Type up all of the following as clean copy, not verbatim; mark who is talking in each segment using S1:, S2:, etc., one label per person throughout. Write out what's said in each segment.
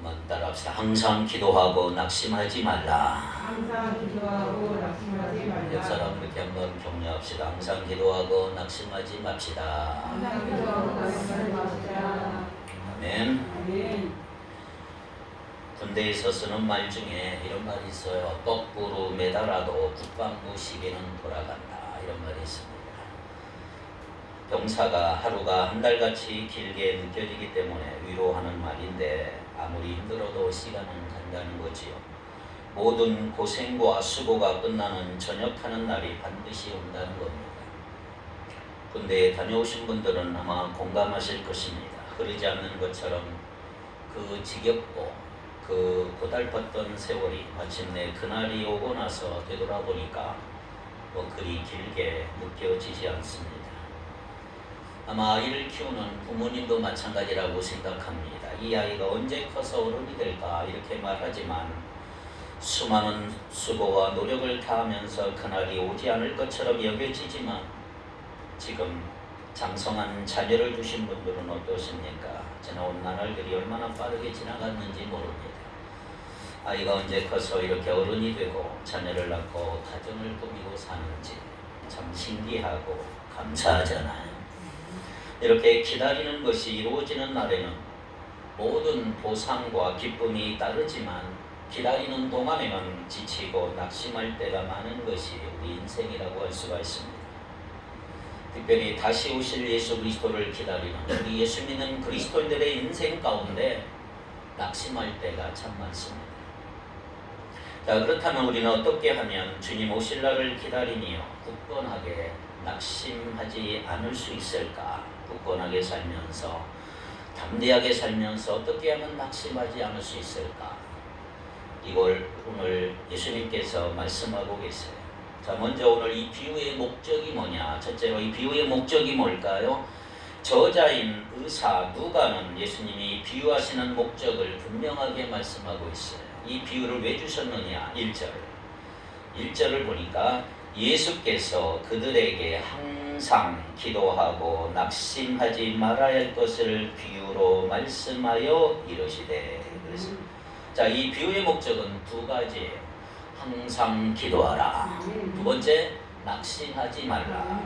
S1: 한번 따라합시다. 항상 기도하고 낙심하지 말라.
S2: 항상 기도하고 낙심하지 말라.
S1: 옆 사람 그렇게 한번 격려합시다. 항상 기도하고 낙심하지 맙시다.
S2: 항상 기도하고 낙심하지 맙시다.
S1: 아멘.
S2: 아멘.
S1: 군대에서 쓰는 말 중에 이런 말이 있어요. 거꾸로 매달아도 국방부 시계는 돌아간다. 이런 말이 있습니다. 병사가 하루가 한 달같이 길게 느껴지기 때문에 위로하는 말인데 아무리 힘들어도 시간은 간다는 거지요. 모든 고생과 수고가 끝나는 전역하는 날이 반드시 온다는 겁니다. 군대에 다녀오신 분들은 아마 공감하실 것입니다. 흐르지 않는 것처럼 그 지겹고 그 고달팠던 세월이 마침내 그날이 오고 나서 되돌아보니까 뭐 그리 길게 느껴지지 않습니다. 아마 아이를 키우는 부모님도 마찬가지라고 생각합니다. 이 아이가 언제 커서 어른이 될까 이렇게 말하지만 수많은 수고와 노력을 다하면서 그날이 오지 않을 것처럼 여겨지지만 지금 장성한 자녀를 두신 분들은 어떠십니까? 지나온 나날들이 얼마나 빠르게 지나갔는지 모릅니다. 아이가 언제 커서 이렇게 어른이 되고 자녀를 낳고 가정을 꾸미고 사는지 참 신기하고 감사하잖아요. 이렇게 기다리는 것이 이루어지는 날에는 모든 보상과 기쁨이 따르지만 기다리는 동안에는 지치고 낙심할 때가 많은 것이 우리 인생이라고 할 수가 있습니다. 특별히 다시 오실 예수 그리스도를 기다리는 우리 예수 믿는 그리스도인들의 인생 가운데 낙심할 때가 참 많습니다. 자, 그렇다면 우리는 어떻게 하면 주님 오실 날을 기다리며 굳건하게 낙심하지 않을 수 있을까? 굳건하게 살면서 담대하게 살면서 어떻게 하면 낙심하지 않을 수 있을까? 이걸 오늘 예수님께서 말씀하고 계세요. 자, 먼저 오늘 이 비유의 목적이 뭐냐? 첫째로 이 비유의 목적이 뭘까요? 저자인 의사 누가는 예수님이 비유하시는 목적을 분명하게 말씀하고 있어요. 이 비유를 왜 주셨느냐? 1절을 보니까 예수께서 그들에게 항상 기도하고 낙심하지 말아야 할 것을 비유로 말씀하여 이르시되. 그래서 자, 이 비유의 목적은 두 가지예요. 항상 기도하라. 두 번째, 낙심하지 말라.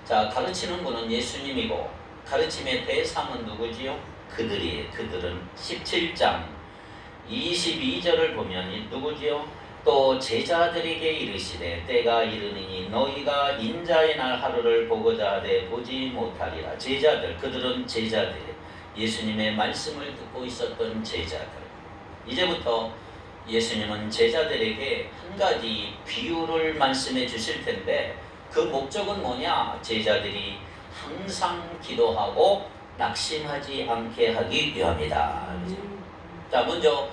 S1: 자, 가르치는 분은 예수님이고 가르침의 대상은 누구지요? 그들은 17장 22절을 보면 누구지요? 또 제자들에게 이르시되 때가 이르니니 너희가 인자의 날 하루를 보고자 하되 보지 못하리라. 제자들, 그들은 제자들, 예수님의 말씀을 듣고 있었던 제자들. 이제부터 예수님은 제자들에게 한 가지 비유를 말씀해 주실 텐데 그 목적은 뭐냐? 제자들이 항상 기도하고 낙심하지 않게 하기 위함이다. 자, 먼저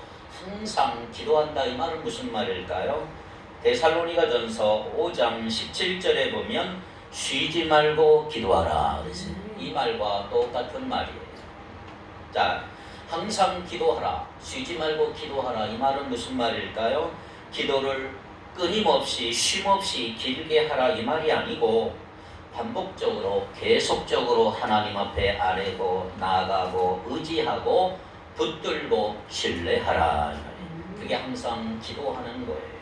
S1: 항상 기도한다 이 말은 무슨 말일까요? 데살로니가전서 5장 17절에 보면 쉬지 말고 기도하라. 그래서 이 말과 똑같은 말이에요. 자, 항상 기도하라, 쉬지 말고 기도하라 이 말은 무슨 말일까요? 기도를 끊임없이 쉼없이 길게 하라 이 말이 아니고 반복적으로 계속적으로 하나님 앞에 아뢰고 나아가고 의지하고 붙들고 신뢰하라. 그게 항상 기도하는 거예요.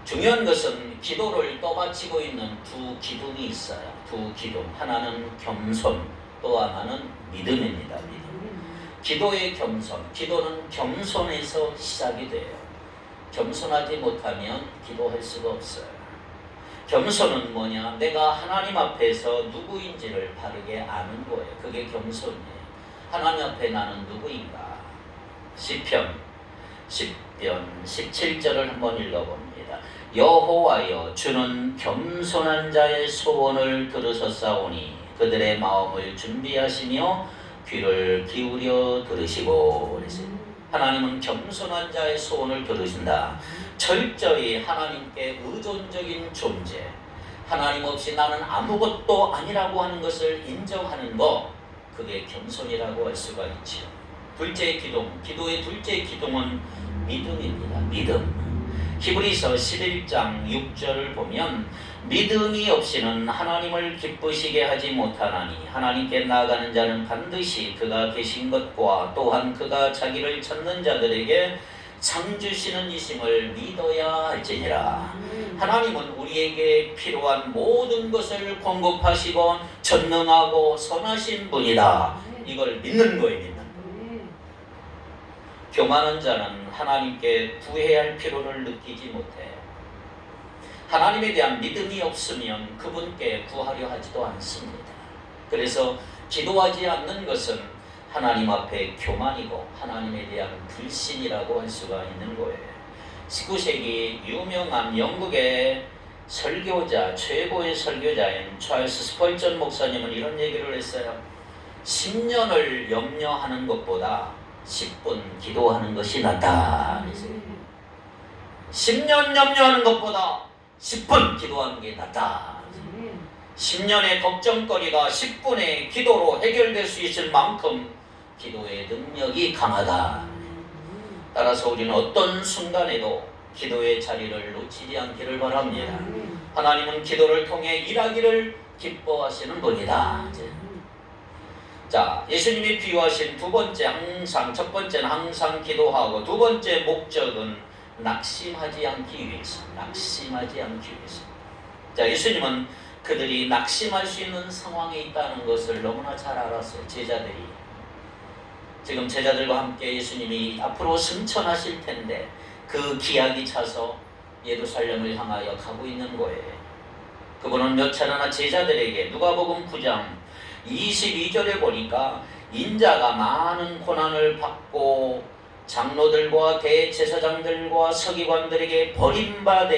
S1: 중요한 것은 기도를 떠받치고 있는 두 기둥이 있어요. 두 기둥. 하나는 겸손, 또 하나는 믿음입니다. 믿음. 기도의 겸손. 기도는 겸손에서 시작이 돼요. 겸손하지 못하면 기도할 수가 없어요. 겸손은 뭐냐? 내가 하나님 앞에서 누구인지를 바르게 아는 거예요. 그게 겸손이에요. 하나님 앞에 나는 누구인가? 시편 17절을 한번 읽어봅니다. 여호와여, 주는 겸손한 자의 소원을 들으셨사오니 그들의 마음을 준비하시며 귀를 기울여 들으시고. 하나님은 겸손한 자의 소원을 들으신다. 철저히 하나님께 의존적인 존재, 하나님 없이 나는 아무것도 아니라고 하는 것을 인정하는 것, 그게 겸손이라고 할 수가 있지요. 둘째 기둥, 기도의 둘째 기둥은 믿음입니다. 믿음. 히브리서 11장 6절을 보면 믿음이 없이는 하나님을 기쁘시게 하지 못하나니 하나님께 나아가는 자는 반드시 그가 계신 것과 또한 그가 자기를 찾는 자들에게 상 주시는 이심을 믿어야 할지니라. 하나님은 우리에게 필요한 모든 것을 공급하시고 전능하고 선하신 분이다. 이걸 믿는 거예요. 믿는 거. 교만한 자는 하나님께 구해야 할 필요를 느끼지 못해요. 하나님에 대한 믿음이 없으면 그분께 구하려 하지도 않습니다. 그래서 기도하지 않는 것은 하나님 앞에 교만이고 하나님에 대한 불신이라고 할 수가 있는 거예요. 19세기 유명한 영국의 설교자, 최고의 설교자인 찰스 스펄전 목사님은 이런 얘기를 했어요. 10년을 염려하는 것보다 10분 기도하는 것이 낫다. 10년 염려하는 것보다 10분 기도하는 게 낫다. 10년의 걱정거리가 10분의 기도로 해결될 수 있을 만큼 기도의 능력이 강하다. 따라서 우리는 어떤 순간에도 기도의 자리를 놓치지 않기를 바랍니다. 하나님은 기도를 통해 일하기를 기뻐하시는 분이다. 자, 예수님이 비유하신 두 번째 첫 번째는 항상 기도하고 두 번째 목적은 낙심하지 않기 위해서. 자, 예수님은 그들이 낙심할 수 있는 상황에 있다는 것을 너무나 잘 알았어요. 제자들이. 지금 제자들과 함께 예수님이 앞으로 승천하실 텐데 그 기약이 차서 예루살렘을 향하여 가고 있는 거예요. 그분은 몇 차례나 제자들에게 누가복음 9장 22절에 보니까 인자가 많은 고난을 받고 장로들과 대제사장들과 서기관들에게 버림받아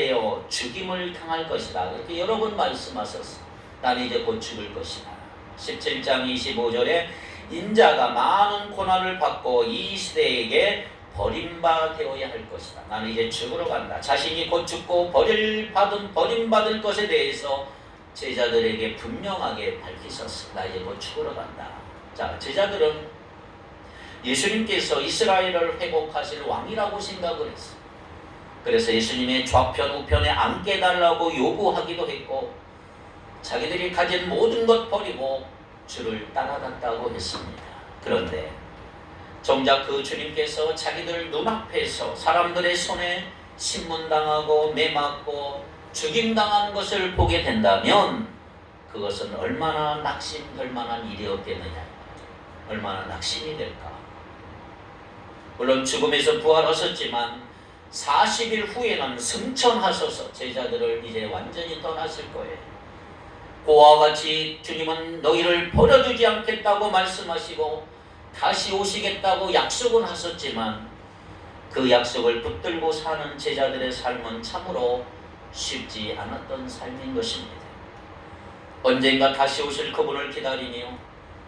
S1: 죽임을 당할 것이다. 그렇게 여러 번 말씀하셨어. 나는 이제 곧 죽을 것이다. 17장 25절에 인자가 많은 고난을 받고 이 시대에게 버림받아야 할 것이다. 나는 이제 죽으러 간다. 자신이 곧 죽고 버림받을 것에 대해서 제자들에게 분명하게 밝히셨어. 나 이제 곧 죽으러 간다. 자, 제자들은 예수님께서 이스라엘을 회복하실 왕이라고 생각을 했어. 그래서 예수님의 좌편 우편에 앉게달라고 요구하기도 했고 자기들이 가진 모든 것 버리고 주를 따라갔다고 했습니다. 그런데 정작 그 주님께서 자기들 눈앞에서 사람들의 손에 신문당하고 매맞고 죽임당하는 것을 보게 된다면 그것은 얼마나 낙심될 만한 일이었겠느냐. 얼마나 낙심이 될까. 물론 죽음에서 부활하셨지만 40일 후에는 승천하셔서 제자들을 이제 완전히 떠나실 거예요. 그와 같이 주님은 너희를 버려두지 않겠다고 말씀하시고 다시 오시겠다고 약속은 하셨지만 그 약속을 붙들고 사는 제자들의 삶은 참으로 쉽지 않았던 삶인 것입니다. 언젠가 다시 오실 그분을 기다리며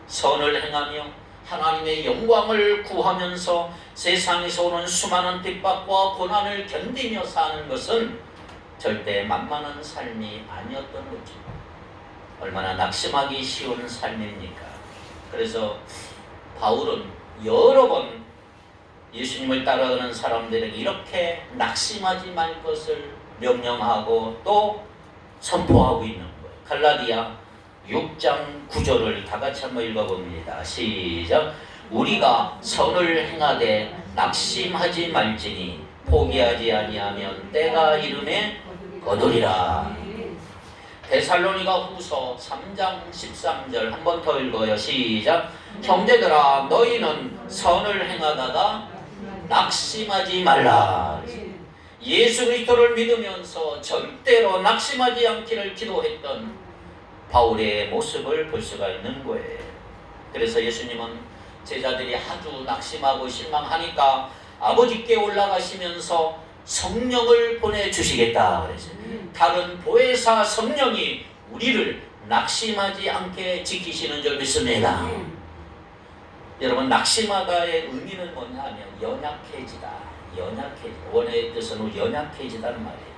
S1: 선을 행하며 하나님의 영광을 구하면서 세상에서 오는 수많은 핍박과 고난을 견디며 사는 것은 절대 만만한 삶이 아니었던 거죠. 얼마나 낙심하기 쉬운 삶입니까? 그래서 바울은 여러 번 예수님을 따라가는 사람들에게 이렇게 낙심하지 말 것을 명령하고 또 선포하고 있는 거예요. 갈라디아 6장 9절을 다 같이 한번 읽어봅니다. 시작. 우리가 선을 행하되 낙심하지 말지니 포기하지 아니하면 때가 이름에 거두리라. 데살로니가 후서 3장 13절 한 번 더 읽어요. 시작. 형제들아 너희는 선을 행하다가 낙심하지 말라. 예수 그리스도를 믿으면서 절대로 낙심하지 않기를 기도했던 바울의 모습을 볼 수가 있는 거예요. 그래서 예수님은 제자들이 아주 낙심하고 실망하니까 아버지께 올라가시면서 성령을 보내주시겠다 그랬어요. 다른 보혜사 성령이 우리를 낙심하지 않게 지키시는 줄 믿습니다. 여러분, 낙심하다의 의미는 뭐냐 하면 연약해지다. 원어의 뜻은 연약해지다는 말이에요.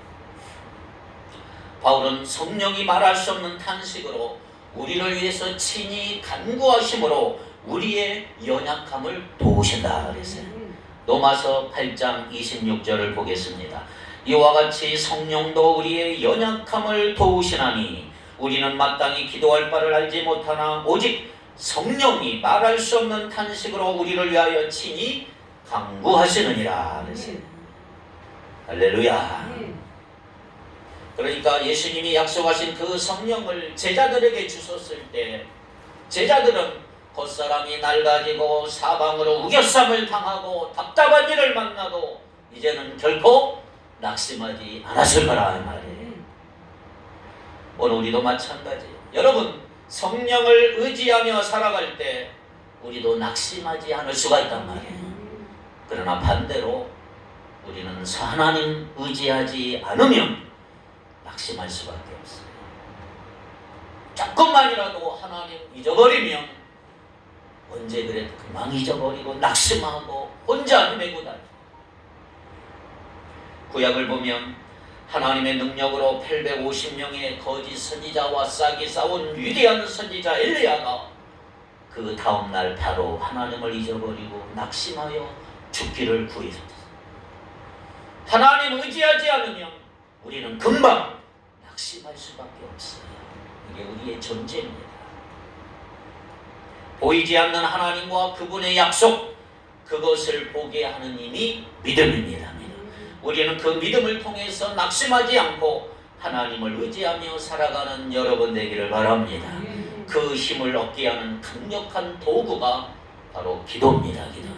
S1: 바울은 성령이 말할 수 없는 탄식으로 우리를 위해서 친히 간구하심으로 우리의 연약함을 도우신다 그랬어요. 로마서 8장 26절을 보겠습니다. 이와 같이 성령도 우리의 연약함을 도우시나니 우리는 마땅히 기도할 바를 알지 못하나 오직 성령이 말할 수 없는 탄식으로 우리를 위하여 친히 간구하시느니라. 할렐루야. 그러니까 예수님이 약속하신 그 성령을 제자들에게 주셨을 때 제자들은 겉사람이 낡아지고 사방으로 우겨쌈을 당하고 답답한 일을 만나도 이제는 결코 낙심하지 않았을 거라 이 말이에요. 오늘 우리도 마찬가지예요. 여러분, 성령을 의지하며 살아갈 때 우리도 낙심하지 않을 수가 있단 말이에요. 그러나 반대로 우리는 하나님 의지하지 않으면 낙심할 수밖에 없어요. 조금만이라도 하나님 잊어버리면 언제 그래도 금방 잊어버리고 낙심하고 혼자 헤매고 다니고. 구약을 보면 하나님의 능력으로 850명의 거짓 선지자와 싹이 싸운 위대한 선지자 엘리야가 그 다음날 바로 하나님을 잊어버리고 낙심하여 죽기를 구했습니다. 하나님 의지하지 않으면 우리는 금방 낙심할 수밖에 없어요. 이게 우리의 존재입니다. 보이지 않는 하나님과 그분의 약속, 그것을 보게 하는 힘이 믿음입니다. 우리는 그 믿음을 통해서 낙심하지 않고 하나님을 의지하며 살아가는 여러분 되기를 바랍니다. 그 힘을 얻게 하는 강력한 도구가 바로 기도입니다. 기도.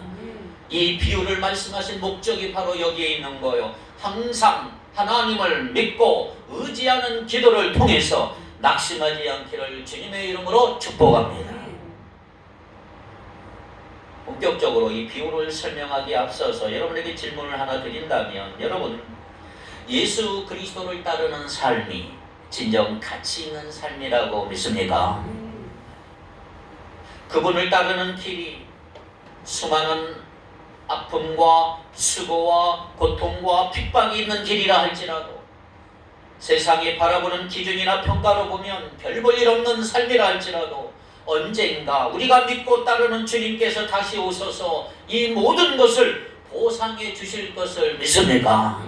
S1: 이 비유를 말씀하신 목적이 바로 여기에 있는 거예요. 항상 하나님을 믿고 의지하는 기도를 통해서 낙심하지 않기를 주님의 이름으로 축복합니다. 본격적으로 이 비유를 설명하기에 앞서서 여러분에게 질문을 하나 드린다면, 여러분, 예수 그리스도를 따르는 삶이 진정 가치 있는 삶이라고 믿습니까? 그분을 따르는 길이 수많은 아픔과 수고와 고통과 핍박이 있는 길이라 할지라도, 세상이 바라보는 기준이나 평가로 보면 별 볼 일 없는 삶이라 할지라도 언젠가 우리가 믿고 따르는 주님께서 다시 오셔서 이 모든 것을 보상해 주실 것을 믿습니까?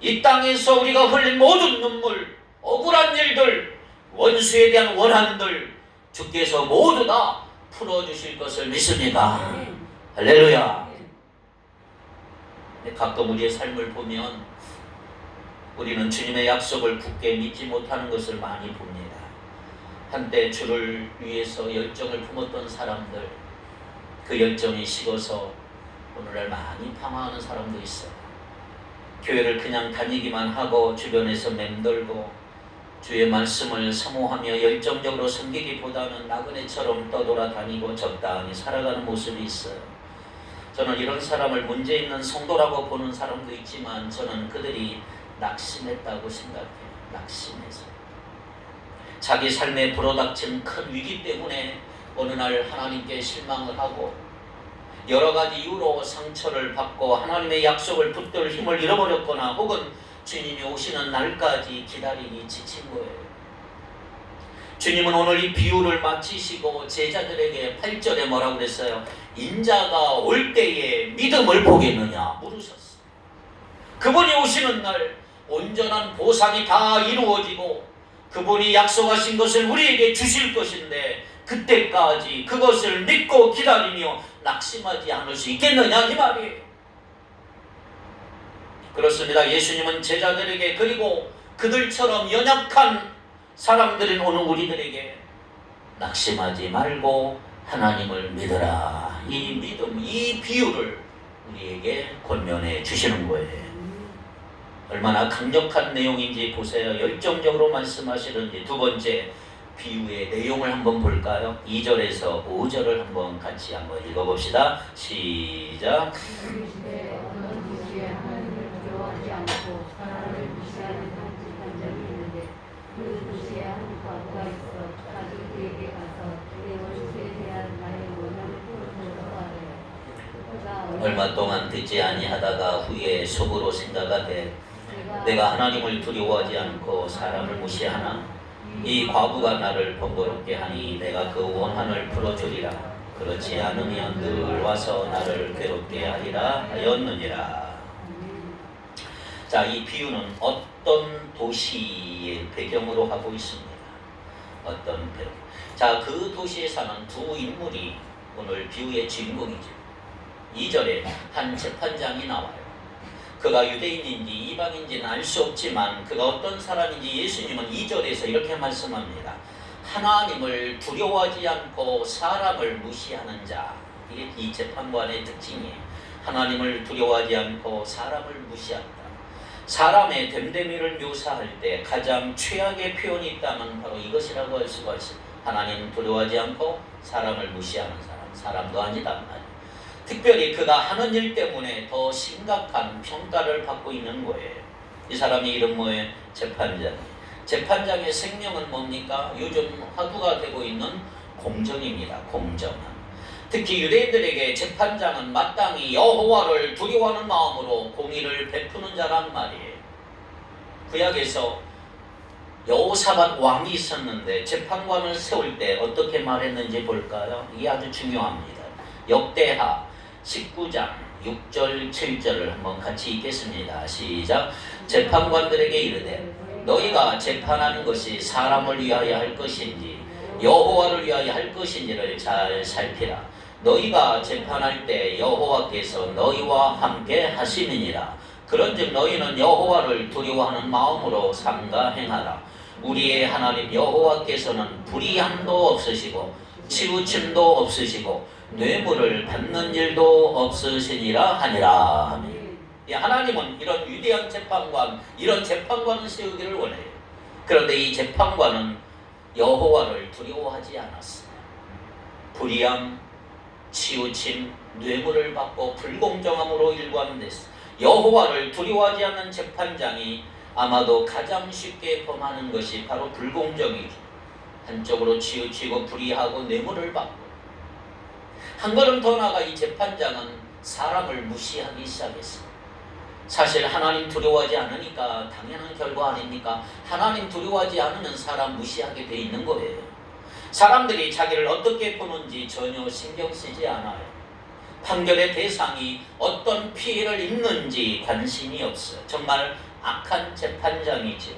S1: 이 땅에서 우리가 흘린 모든 눈물, 억울한 일들, 원수에 대한 원한들 주께서 모두 다 풀어주실 것을 믿습니까? 할렐루야. 가끔 우리의 삶을 보면 우리는 주님의 약속을 굳게 믿지 못하는 것을 많이 봅니다. 한때 주를 위해서 열정을 품었던 사람들, 그 열정이 식어서 오늘날 많이 방황하는 사람도 있어요. 교회를 그냥 다니기만 하고 주변에서 맴돌고 주의 말씀을 사모하며 열정적으로 섬기기보다는 나그네처럼 떠돌아다니고 적당히 살아가는 모습이 있어요. 저는 이런 사람을 문제 있는 성도라고 보는 사람도 있지만 저는 그들이 낙심했다고 생각해요. 낙심해서 자기 삶에 불어닥친 큰 위기 때문에 어느 날 하나님께 실망을 하고 여러 가지 이유로 상처를 받고 하나님의 약속을 붙들 힘을 잃어버렸거나 혹은 주님이 오시는 날까지 기다리기 지친 거예요. 주님은 오늘 이 비유를 마치시고 제자들에게 8절에 뭐라고 그랬어요? 인자가 올 때에 믿음을 보겠느냐 물으셨어요. 그분이 오시는 날 온전한 보상이 다 이루어지고 그분이 약속하신 것을 우리에게 주실 것인데 그때까지 그것을 믿고 기다리며 낙심하지 않을 수 있겠느냐 이 말이에요. 그렇습니다. 예수님은 제자들에게 그리고 그들처럼 연약한 사람들인 오늘 우리들에게 낙심하지 말고 하나님을 믿어라. 이 믿음, 이 비유를 우리에게 권면해 주시는 거예요. 얼마나 강력한 내용인지 보세요. 열정적으로 말씀하시는지. 두 번째, 비유의 내용을 한번 볼까요? 2절에서 5절을 한번 같이 한번 읽어봅시다. 시작. 얼마 동안 듣지 아니하다가 후에 속으로 생각하되 내가 하나님을 두려워하지 않고 사람을 무시하나 이 과부가 나를 번거롭게 하니 내가 그 원한을 풀어주리라. 그렇지 않으면 늘 와서 나를 괴롭게 하리라 하였느니라. 자, 이 비유는 어떤 도시의 배경으로 하고 있습니다. 어떤 배경. 자, 그 도시에 사는 두 인물이 오늘 비유의 주인공이죠. 2절에 한 재판장이 나와요. 그가 유대인인지 이방인지는 알 수 없지만 그가 어떤 사람인지 예수님은 2절에서 이렇게 말씀합니다. 하나님을 두려워하지 않고 사람을 무시하는 자. 이게 이 재판관의 특징이에요. 하나님을 두려워하지 않고 사람을 무시한다. 사람의 됨됨이를 묘사할 때 가장 최악의 표현이 있다면 바로 이것이라고 할 수가 있어요. 하나님 두려워하지 않고 사람을 무시하는 사람. 사람도 아니단 말이에요. 특별히 그가 하는 일 때문에 더 심각한 평가를 받고 있는 거예요. 이 사람의 이름 뭐예요? 재판장. 재판장의 생명은 뭡니까? 요즘 화두가 되고 있는 공정입니다. 공정. 특히 유대인들에게 재판장은 마땅히 여호와를 두려워하는 마음으로 공의를 베푸는 자란 말이에요. 구약에서 여호사밧 왕이 있었는데 재판관을 세울 때 어떻게 말했는지 볼까요? 이게 아주 중요합니다. 역대하 19장 6절 7절을 한번 같이 읽겠습니다. 시작. 재판관들에게 이르되 너희가 재판하는 것이 사람을 위하여 할 것인지 여호와를 위하여 할 것인지를 잘 살피라. 너희가 재판할 때 여호와께서 너희와 함께 하시느니라. 그런즉 너희는 여호와를 두려워하는 마음으로 삼가 행하라. 우리의 하나님 여호와께서는 불의함도 없으시고 치우침도 없으시고 뇌물을 받는 일도 없으시니라 하니라. 하나님은 이런 위대한 재판관, 이런 재판관을 세우기를 원해요. 그런데 이 재판관은 여호와를 두려워하지 않았어요. 불의함, 치우침, 뇌물을 받고 불공정함으로 일관됐어요. 여호와를 두려워하지 않는 재판장이 아마도 가장 쉽게 범하는 것이 바로 불공정이죠. 한쪽으로 치우치고 불의하고 뇌물을 받고. 한 걸음 더 나아가 이 재판장은 사람을 무시하기 시작했어요. 사실 하나님 두려워하지 않으니까 당연한 결과 아닙니까? 하나님 두려워하지 않으면 사람 무시하게 돼 있는 거예요. 사람들이 자기를 어떻게 보는지 전혀 신경 쓰지 않아요. 판결의 대상이 어떤 피해를 입는지 관심이 없어요. 정말 악한 재판장이죠.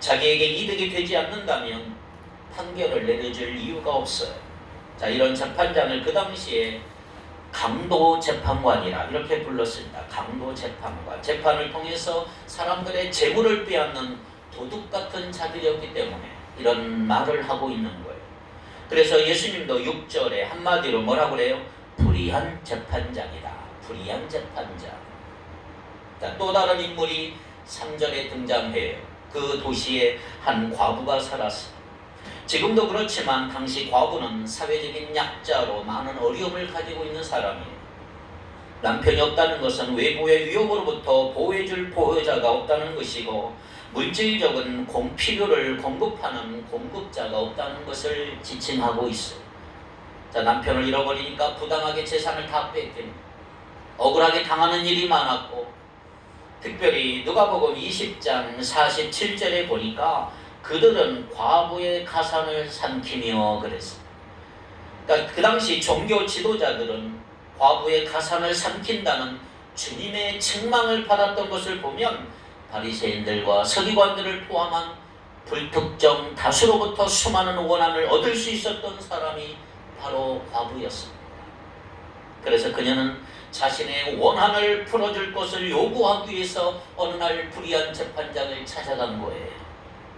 S1: 자기에게 이득이 되지 않는다면 판결을 내려줄 이유가 없어요. 자, 이런 재판장을 그 당시에 강도 재판관이라 이렇게 불렀습니다. 강도 재판관. 재판을 통해서 사람들의 재물을 빼앗는 도둑 같은 자들이었기 때문에 이런 말을 하고 있는 거예요. 그래서 예수님도 6절에 한마디로 뭐라고 그래요? 불의한 재판장이다. 불의한 재판장. 자, 또 다른 인물이 3절에 등장해요. 그 도시에 한 과부가 살았어요. 지금도 그렇지만 당시 과부는 사회적인 약자로 많은 어려움을 가지고 있는 사람이에요. 남편이 없다는 것은 외부의 위협으로부터 보호해줄 보호자가 없다는 것이고 물질적인 필요를 공급하는 공급자가 없다는 것을 지칭하고 있어요. 자, 남편을 잃어버리니까 부당하게 재산을 다 뺏깁니다. 억울하게 당하는 일이 많았고 특별히 누가복음 20장 47절에 보니까 그들은 과부의 가산을 삼키며 그랬습니다. 그러니까 그 당시 종교 지도자들은 과부의 가산을 삼킨다는 주님의 책망을 받았던 것을 보면 바리새인들과 서기관들을 포함한 불특정 다수로부터 수많은 원한을 얻을 수 있었던 사람이 바로 과부였습니다. 그래서 그녀는 자신의 원한을 풀어줄 것을 요구하기 위해서 어느 날 불의한 재판장을 찾아간 거예요.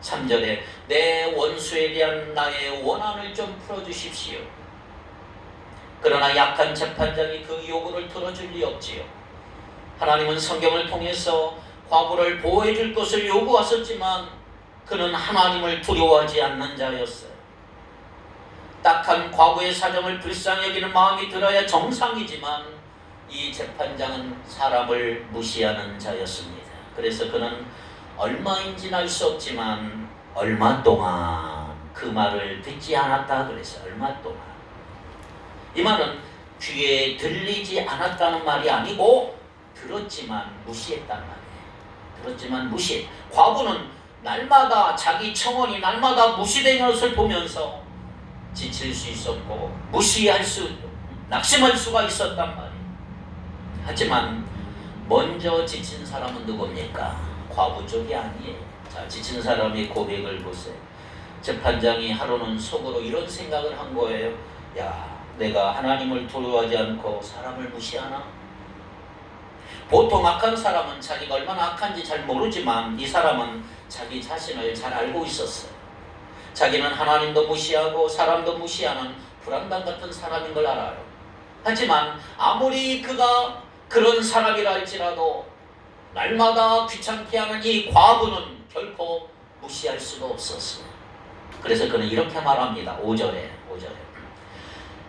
S1: 3절에 내 원수에 대한 나의 원한을 좀 풀어주십시오. 그러나 약한 재판장이 그 요구를 들어줄 리 없지요. 하나님은 성경을 통해서 과부를 보호해줄 것을 요구하셨지만 그는 하나님을 두려워하지 않는 자였어요. 딱한 과부의 사정을 불쌍히 여기는 마음이 들어야 정상이지만 이 재판장은 사람을 무시하는 자였습니다. 그래서 그는 얼마인지는 알 수 없지만 얼마 동안 그 말을 듣지 않았다 그랬어요. 얼마 동안. 이 말은 귀에 들리지 않았다는 말이 아니고 들었지만 무시했다는 말이에요. 들었지만 무시해. 과부는 날마다 자기 청혼이 날마다 무시되는 것을 보면서 지칠 수 있었고 낙심할 수가 있었단 말이에요. 하지만 먼저 지친 사람은 누굽니까? 과부 쪽이 아니에요. 자, 지친 사람의 고백을 보세요. 재판장이 하루는 속으로 이런 생각을 한 거예요. 야, 내가 하나님을 두려워하지 않고 사람을 무시하나? 보통 악한 사람은 자기가 얼마나 악한지 잘 모르지만 이 사람은 자기 자신을 잘 알고 있었어요. 자기는 하나님도 무시하고 사람도 무시하는 불안당 같은 사람인 걸 알아요. 하지만 아무리 그가 그런 사람이라 할지라도 날마다 귀찮게 하는 이 과부는 결코 무시할 수가 없었어요. 그래서 그는 이렇게 말합니다. 5절에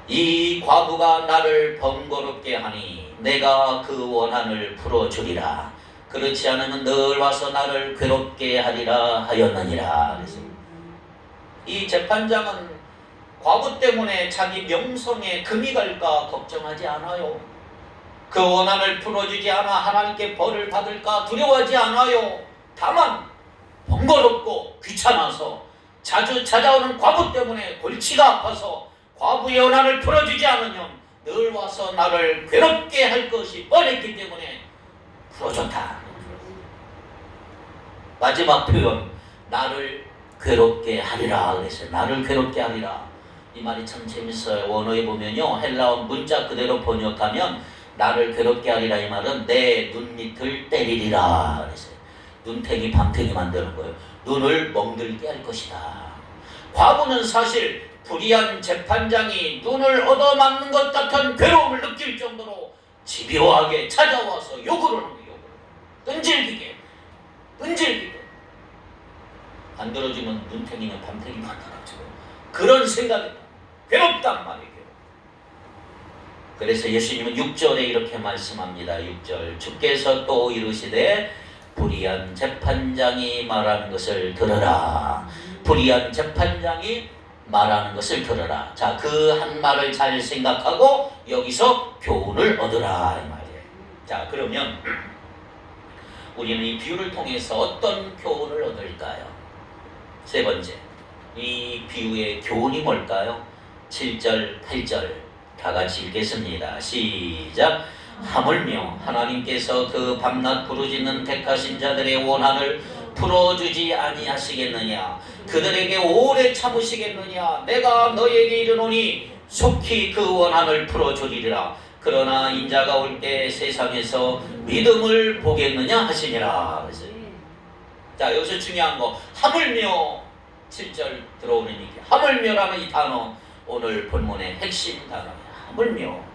S1: 이 과부가 나를 번거롭게 하니 내가 그 원한을 풀어주리라. 그렇지 않으면 늘 와서 나를 괴롭게 하리라 하였느니라. 그래서 이 재판장은 과부 때문에 자기 명성에 금이 갈까 걱정하지 않아요. 그 원한을 풀어주지 않아 하나님께 벌을 받을까 두려워하지 않아요. 다만 번거롭고 귀찮아서 자주 찾아오는 과부 때문에 골치가 아파서 과부의 원한을 풀어주지 않으면 늘 와서 나를 괴롭게 할 것이 뻔했기 때문에 풀어줬다. 마지막 표현, 나를 괴롭게 하리라 그랬어요. 나를 괴롭게 하리라. 이 말이 참 재밌어요. 원어에 보면요, 헬라어 문자 그대로 번역하면 나를 괴롭게 하리라 이 말은 내 눈밑을 때리리라 그랬어요. 눈탱이 밤탱이 만드는 거예요. 눈을 멍들게 할 것이다. 과부는 사실 불의한 재판장이 눈을 얻어맞는 것 같은 괴로움을 느낄 정도로 집요하게 찾아와서 욕을 하는 거예요. 끈질기게 안 들어주면 눈탱이는 밤탱이 만들어주고 그런 생각이다. 괴롭단 말이에요. 그래서 예수님은 6절에 이렇게 말씀합니다. 6절 주께서 또 이르시되 불의한 재판장이 말하는 것을 들으라. 불의한 재판장이 말하는 것을 들으라. 자, 그 한 말을 잘 생각하고 여기서 교훈을 얻으라 이 말이에요. 자, 그러면 우리는 이 비유를 통해서 어떤 교훈을 얻을까요? 세 번째, 이 비유의 교훈이 뭘까요? 7절, 8절 다 같이 읽겠습니다. 시작. 하물며 하나님께서 그 밤낮 부르짖는 택하신 자들의 원한을 풀어주지 아니하시겠느냐? 그들에게 오래 참으시겠느냐? 내가 너에게 이르노니 속히 그 원한을 풀어주리라. 그러나 인자가 올 때 세상에서 믿음을 보겠느냐 하시니라. 자, 여기서 중요한 거 하물며 7절 들어오는 얘기. 하물며라는 이 단어 오늘 본문의 핵심 단어예요. 하물며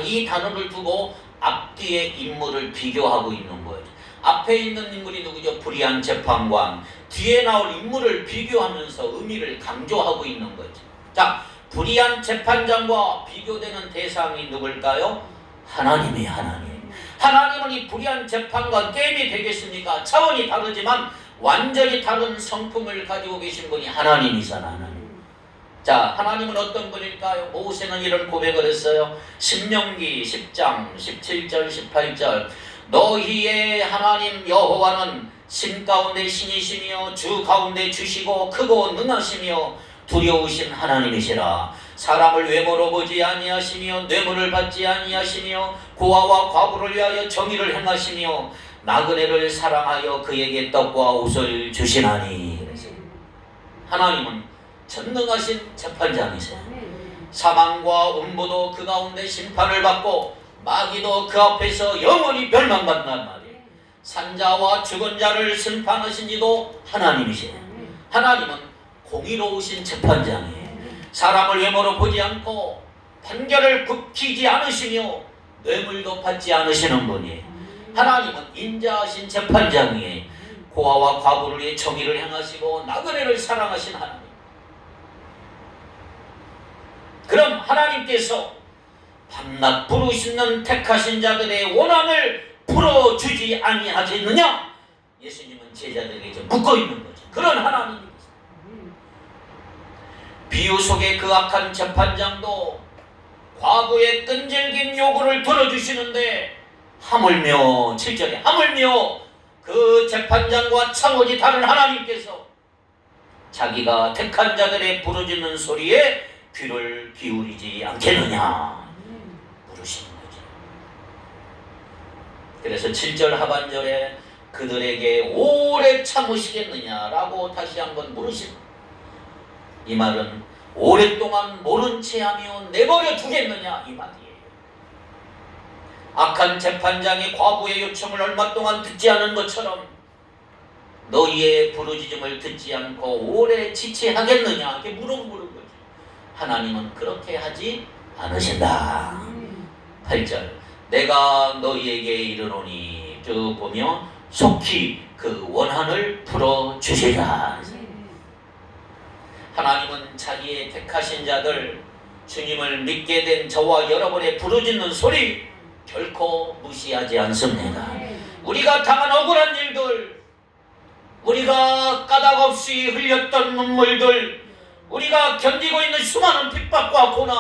S1: 이 단어를 두고 앞뒤의 인물을 비교하고 있는 거예요. 앞에 있는 인물이 누구죠? 불의한 재판관. 뒤에 나올 인물을 비교하면서 의미를 강조하고 있는 거죠. 자, 불의한 재판장과 비교되는 대상이 누굴까요? 하나님이에요. 하나님은 이 불의한 재판과 게임이 되겠습니까? 차원이 다르지만 완전히 다른 성품을 가지고 계신 분이 하나님이잖아요. 자, 하나님은 어떤 분일까요? 모세는 이런 고백을 했어요. 신명기 10장 17절 18절 너희의 하나님 여호와는 신 가운데 신이시며 주 가운데 주시고 크고 능하시며 두려우신 하나님이시라. 사람을 외모로 보지 아니하시며 뇌물을 받지 아니하시며 고아와 과부를 위하여 정의를 행하시며 나그네를 사랑하여 그에게 떡과 옷을 주시나니. 그래서 하나님은 전능하신 재판장이세요. 사망과 음부도 그 가운데 심판을 받고 마귀도 그 앞에서 영원히 멸망받는단 말이에요. 산자와 죽은 자를 심판하신 이도 하나님이세요. 하나님은 공의로우신 재판장이에요. 사람을 외모로 보지 않고 판결을 굽히지 않으시며 뇌물도 받지 않으시는 분이에요. 하나님은 인자하신 재판장이에요. 고아와 과부를 위해 정의를 행하시고 나그네를 사랑하신 하나님. 그럼 하나님께서 밤낮 부르시는 택하신 자들의 원한을 풀어주지 아니하겠느냐? 예수님은 제자들에게 묻고 있는 거죠. 그런 하나님입니다. 비유 속의 그 악한 재판장도 과부의 끈질긴 요구를 들어주시는데 하물며 7절에 하물며 그 재판장과 차원이 다른 하나님께서 자기가 택한 자들의 부르짖는 소리에 귀를 기울이지 않겠느냐 물으시는 거죠. 그래서 7절 하반절에 그들에게 오래 참으시겠느냐라고 다시 한번 물으십니다. 이 말은 오랫동안 모른 채 하며 내버려 두겠느냐 이 말이에요. 악한 재판장이 과부의 요청을 얼마 동안 듣지 않은 것처럼 너희의 부르짖음을 듣지 않고 오래 지체하겠느냐 이렇게 물은 거죠. 하나님은 그렇게 하지 않으신다. 8절 내가 너희에게 이르노니 쭉 보며 속히 그 원한을 풀어주시라. 하나님은 자기의 택하신 자들 주님을 믿게 된 저와 여러분의 부르짖는 소리 결코 무시하지 않습니다. 우리가 당한 억울한 일들, 우리가 까닭없이 흘렸던 눈물들, 우리가 견디고 있는 수많은 핍박과 고난,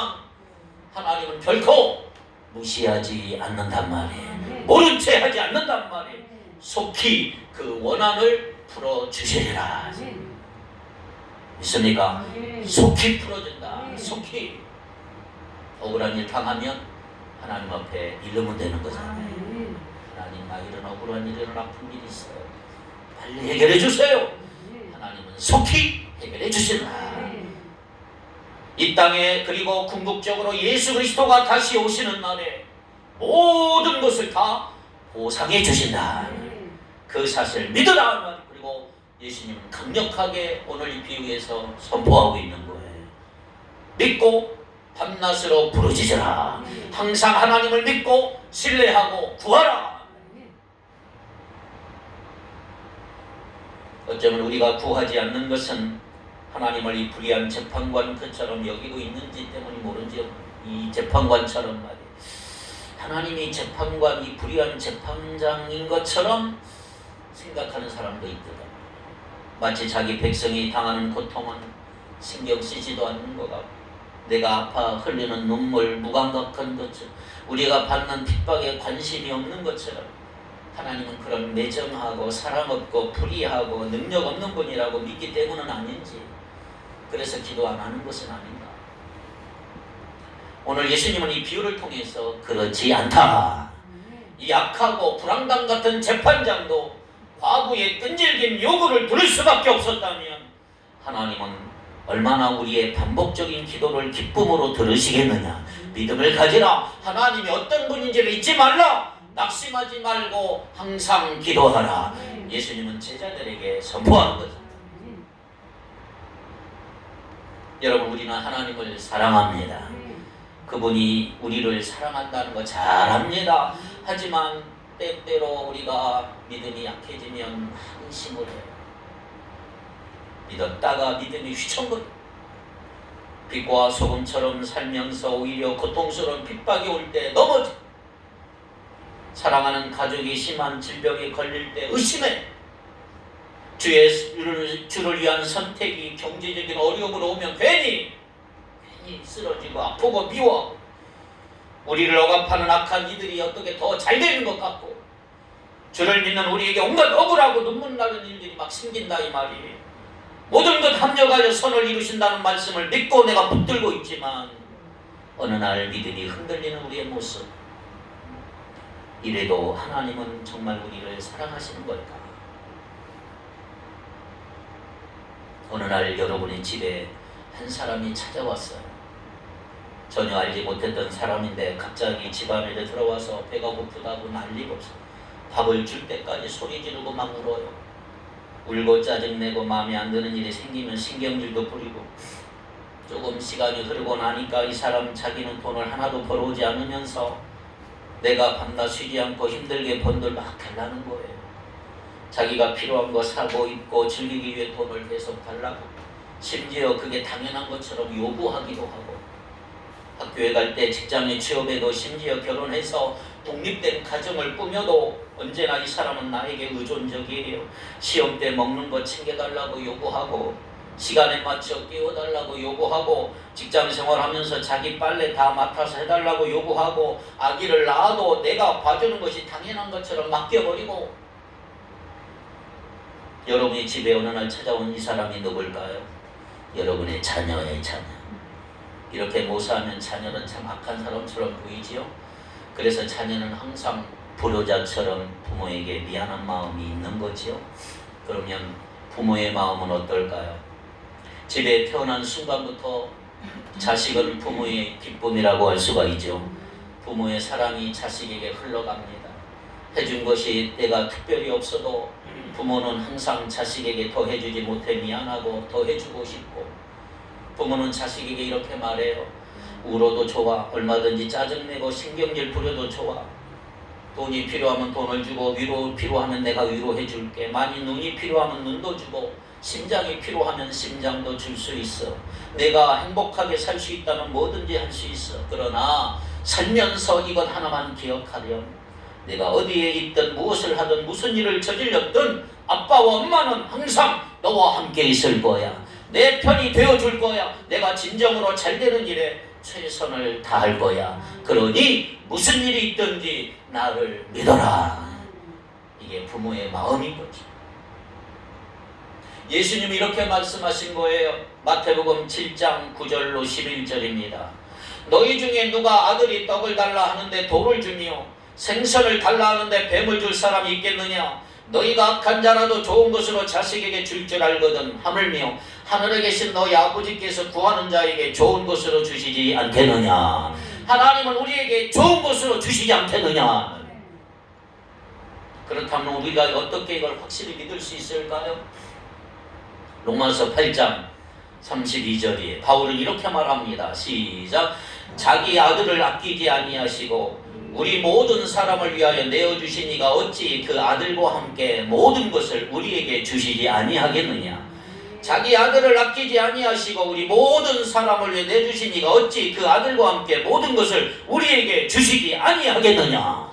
S1: 하나님은 결코 무시하지 않는단 말이에요. 모른 채 하지 않는단 말이에요. 속히 그 원한을 풀어주시리라. 믿습니까? 속히 풀어준다. 속히. 억울한 일 당하면 하나님 앞에 일르면 되는 거잖아요. 하나님 나 이런 억울한 일, 이런 아픈 일이 있어요. 빨리 해결해 주세요. 하나님은 속히 해결해 주신다. 이 땅에 그리고 궁극적으로 예수 그리스도가 다시 오시는 날에 모든 것을 다 보상해 주신다. 그 사실을 믿으라. 그리고 예수님은 강력하게 오늘 이 비유에서 선포하고 있는 거예요. 믿고 밤낮으로 부르짖으라. 항상 하나님을 믿고 신뢰하고 구하라. 어쩌면 우리가 구하지 않는 것은 하나님을 이 불의한 재판관 그처럼 여기고 있는지 때문이 모른지 이 재판관처럼 말이에요. 하나님이 재판관 이 불의한 재판장인 것처럼 생각하는 사람도 있거든. 마치 자기 백성이 당하는 고통은 신경 쓰지도 않는 것 같고 내가 아파 흘리는 눈물 무감각한 것처럼 우리가 받는 핍박에 관심이 없는 것처럼 하나님은 그런 매정하고 사랑 없고 불의하고 능력 없는 분이라고 믿기 때문은 아닌지 그래서 기도 안 하는 것은 아닌가. 오늘 예수님은 이 비유를 통해서 그렇지 않다. 이 약하고 불황당 같은 재판장도 과부의 끈질긴 요구를 들을 수밖에 없었다면 하나님은 얼마나 우리의 반복적인 기도를 기쁨으로 들으시겠느냐. 믿음을 가지라. 하나님이 어떤 분인지를 잊지 말라. 낙심하지 말고 항상 기도하라. 예수님은 제자들에게 선포하는 거죠. 여러분 우리는 하나님을 사랑합니다. 그분이 우리를 사랑한다는 거 잘 압니다. 하지만 때때로 우리가 믿음이 약해지면 한심을 해요. 믿었다가 믿음이 휘청거려. 빛과 소금처럼 살면서 오히려 고통스러운 핍박이 올 때 넘어져. 사랑하는 가족이 심한 질병에 걸릴 때 의심해. 주를 위한 선택이 경제적인 어려움으로 오면 괜히 쓰러지고 아프고 미워. 우리를 억압하는 악한 이들이 어떻게 더 잘 되는 것 같고 주를 믿는 우리에게 온갖 억울하고 눈물 나는 일들이 막 생긴다 이 말이에요. 모든 것 합력하여 선을 이루신다는 말씀을 믿고 내가 붙들고 있지만 어느 날 믿음이 흔들리는 우리의 모습. 이래도 하나님은 정말 우리를 사랑하시는 걸까? 어느 날 여러분의 집에 한 사람이 찾아왔어요. 전혀 알지 못했던 사람인데 갑자기 집안에 들어와서 배가 고프다고 난리가 없어요. 밥을 줄 때까지 소리 지르고 막 울어요. 울고 짜증내고 마음에 안 드는 일이 생기면 신경질도 부리고 조금 시간이 흐르고 나니까 이 사람 자기는 돈을 하나도 벌어오지 않으면서 내가 밤낮 쉬지 않고 힘들게 번 돈 막 달라는 거예요. 자기가 필요한 거 사고 입고 즐기기 위해 돈을 계속 달라고 심지어 그게 당연한 것처럼 요구하기도 하고 학교에 갈 때 직장에 취업해도 심지어 결혼해서 독립된 가정을 꾸며도 언제나 이 사람은 나에게 의존적이에요. 시험 때 먹는 거 챙겨달라고 요구하고 시간에 맞춰 깨워달라고 요구하고 직장 생활하면서 자기 빨래 다 맡아서 해달라고 요구하고 아기를 낳아도 내가 봐주는 것이 당연한 것처럼 맡겨버리고 여러분이 집에 어느 날 찾아온 이 사람이 누굴까요? 여러분의 자녀의 자녀. 이렇게 모사하면 자녀는 참 악한 사람처럼 보이지요. 그래서 자녀는 항상 불효자처럼 부모에게 미안한 마음이 있는 거지요. 그러면 부모의 마음은 어떨까요? 집에 태어난 순간부터 자식은 부모의 기쁨이라고 할 수가 있죠. 부모의 사랑이 자식에게 흘러갑니다. 해준 것이 내가 특별히 없어도 부모는 항상 자식에게 더 해주지 못해 미안하고 더 해주고 싶고, 부모는 자식에게 이렇게 말해요. 울어도 좋아. 얼마든지 짜증내고 신경질 부려도 좋아. 돈이 필요하면 돈을 주고, 위로 필요하면 내가 위로해 줄게. 많이 눈이 필요하면 눈도 주고, 심장이 필요하면 심장도 줄 수 있어. 내가 행복하게 살 수 있다면 뭐든지 할 수 있어. 그러나 살면서 이것 하나만 기억하렴. 내가 어디에 있든 무엇을 하든 무슨 일을 저질렀든 아빠와 엄마는 항상 너와 함께 있을 거야. 내 편이 되어줄 거야. 내가 진정으로 잘 되는 일에 최선을 다할 거야. 그러니 무슨 일이 있든지 나를 믿어라. 이게 부모의 마음인 거죠. 예수님이 이렇게 말씀하신 거예요. 마태복음 7장 9절로 11절입니다. 너희 중에 누가 아들이 떡을 달라 하는데 돌을 주며 생선을 달라 하는데 뱀을 줄 사람이 있겠느냐? 너희가 악한 자라도 좋은 것으로 자식에게 줄 줄 알거든. 하물며 하늘에 계신 너희 아버지께서 구하는 자에게 좋은 것으로 주시지 않겠느냐? 하나님은 우리에게 좋은 것으로 주시지 않겠느냐? 그렇다면 우리가 어떻게 이걸 확실히 믿을 수 있을까요? 로마서 8장 32절에 바울은 이렇게 말합니다. 시작. 자기 아들을 아끼지 아니하시고 우리 모든 사람을 위하여 내어주신 이가 어찌 그 아들과 함께 모든 것을 우리에게 주시지 아니하겠느냐? 자기 아들을 아끼지 아니하시고 우리 모든 사람을 위해 내주신 이가 어찌 그 아들과 함께 모든 것을 우리에게 주시지 아니하겠느냐?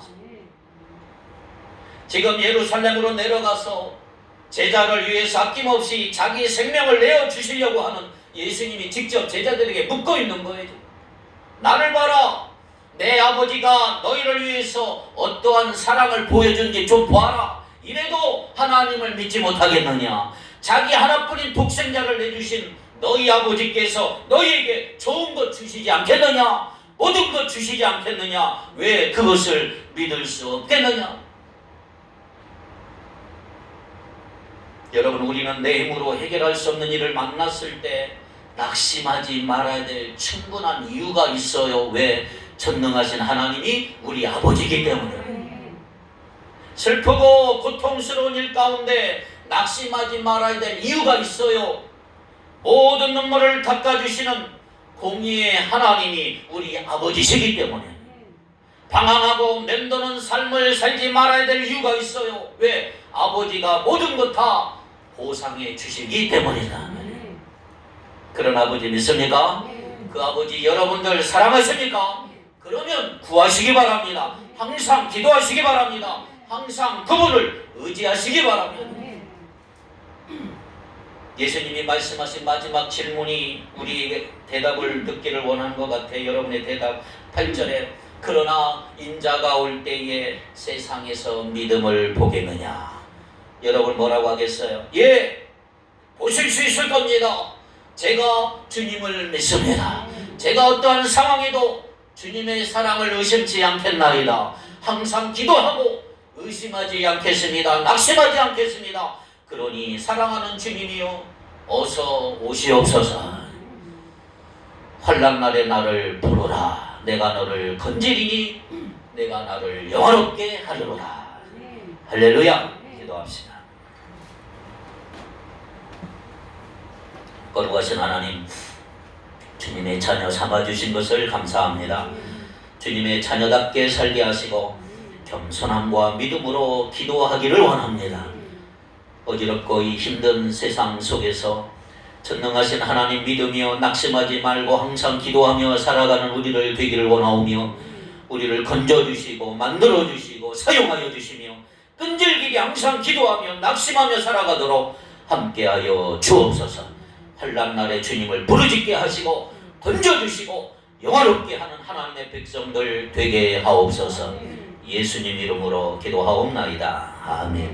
S1: 지금 예루살렘으로 내려가서 제자를 위해서 아낌없이 자기 생명을 내어주시려고 하는 예수님이 직접 제자들에게 묻고 있는 거예요. 나를 봐라. 내 아버지가 너희를 위해서 어떠한 사랑을 보여준지 좀 봐라. 이래도 하나님을 믿지 못하겠느냐? 자기 하나뿐인 독생자를 내주신 너희 아버지께서 너희에게 좋은 것 주시지 않겠느냐? 모든 것 주시지 않겠느냐? 왜 그것을 믿을 수 없겠느냐? 여러분, 우리는 내 힘으로 해결할 수 없는 일을 만났을 때 낙심하지 말아야 될 충분한 이유가 있어요. 왜? 전능하신 하나님이 우리 아버지이기 때문에. 슬프고 고통스러운 일 가운데 낙심하지 말아야 될 이유가 있어요. 모든 눈물을 닦아주시는 공의의 하나님이 우리 아버지시기 때문에. 방황하고 맴도는 삶을 살지 말아야 될 이유가 있어요. 왜? 아버지가 모든 것 다 보상해 주시기 때문이다. 그런 아버지 믿습니까? 그 아버지 여러분들 사랑하십니까? 그러면 구하시기 바랍니다. 항상 기도하시기 바랍니다. 항상 그분을 의지하시기 바랍니다. 예수님이 말씀하신 마지막 질문이 우리에게 대답을 듣기를 원하는 것 같아요. 여러분의 대답 8절에 그러나 인자가 올 때에 세상에서 믿음을 보겠느냐? 여러분 뭐라고 하겠어요? 예, 보실 수 있을 겁니다. 제가 주님을 믿습니다. 제가 어떠한 상황에도 주님의 사랑을 의심치 않겠나이다. 항상 기도하고 의심하지 않겠습니다. 낙심하지 않겠습니다. 그러니 사랑하는 주님이여 어서 오시옵소서. 환난날에 나를 부르라. 내가 너를 건지리니 내가 나를 영화롭게 하리로다. 할렐루야. 기도합시다. 거룩하신 하나님, 주님의 자녀 삼아주신 것을 감사합니다. 주님의 자녀답게 살게 하시고 겸손함과 믿음으로 기도하기를 원합니다. 어지럽고 이 힘든 세상 속에서 전능하신 하나님 믿으며 낙심하지 말고 항상 기도하며 살아가는 우리를 되기를 원하오며 우리를 건져주시고 만들어주시고 사용하여 주시며 끈질기게 항상 기도하며 낙심하며 살아가도록 함께하여 주옵소서. 환난날에 주님을 부르짖게 하시고 건져주시고 영화롭게 하는 하나님의 백성들 되게 하옵소서. 예수님 이름으로 기도하옵나이다. 아멘.